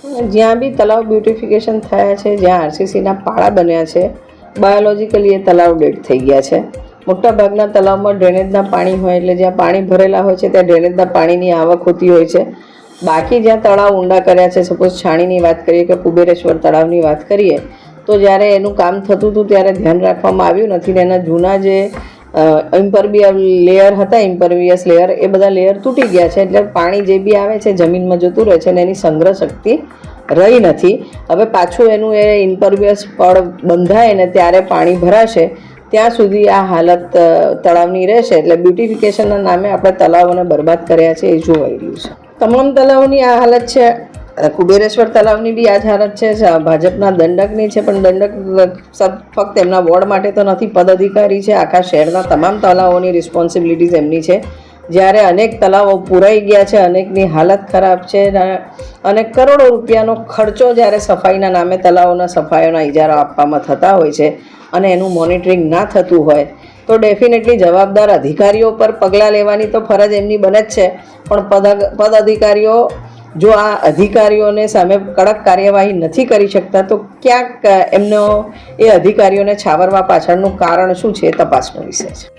જ્યાં બી તલાવ બ્યુટિફિકેશન થયા છે, જ્યાં આરસીસીના પાળા બન્યા છે, બાયોલોજિકલી એ તલાવ ડેડ થઈ ગયા છે. મોટાભાગના તલાવમાં ડ્રેનેજના પાણી હોય, એટલે જ્યાં પાણી ભરેલા હોય છે ત્યાં ડ્રેનેજના પાણીની આવક હોતી હોય છે. બાકી જ્યાં તળાવ ઊંડા કર્યા છે, સપોઝ છાણીની વાત કરીએ કે કુબેરેશ્વર તળાવની વાત કરીએ, તો જ્યારે એનું કામ થતું હતું ત્યારે ધ્યાન રાખવામાં આવ્યું નથી. એના જૂના જે ઇમ્પરવિયસ લેયર હતા, ઇમ્પરવિયસ લેયર, એ બધા લેયર તૂટી ગયા છે. એટલે પાણી જે બી આવે છે જમીનમાં જતું રહે છે અને એની સંગ્રહ શક્તિ રહી નથી. હવે પાછું એનું એ ઇમ્પરવિયસ પડ બંધાય ને ત્યારે પાણી ભરાશે, ત્યાં સુધી આ હાલત તળાવની રહેશે. એટલે બ્યુટિફિકેશનના નામે આપણે તળાવોને બરબાદ કર્યા છે, એ જોવાઈ રહ્યું છે. તમામ તળાવોની આ હાલત છે. કુબેરેશ્વર તળાવની બી આ જ હાલત છે. ભાજપના દંડકની છે, પણ દંડક ફક્ત એમના વોર્ડ માટે તો નથી, પદ અધિકારી છે. આખા શહેરના તમામ તળાવોની રિસ્પોન્સિબિલિટીઝ એમની છે. જ્યારે અનેક તળાવો પૂરાઈ ગયા છે, અનેકની હાલત ખરાબ છે અને કરોડો રૂપિયાનો ખર્ચો જ્યારે સફાઈના નામે તળાવોના સફાઈઓના ઇજારા આપવામાં થતા હોય છે અને એનું મોનિટરિંગ ના થતું હોય, તો ડેફિનેટલી જવાબદાર અધિકારીઓ પર પગલાં લેવાની તો ફરજ એમની બને જ છે. પણ પદ અધિકારીઓ જો આ અધિકારીઓને સામે કડક કાર્યવાહી નથી કરી શકતા, તો ક્યાંક એમનો એ અધિકારીઓને છાવરવા પાછળનું કારણ શું છે એ તપાસનો વિષય છે.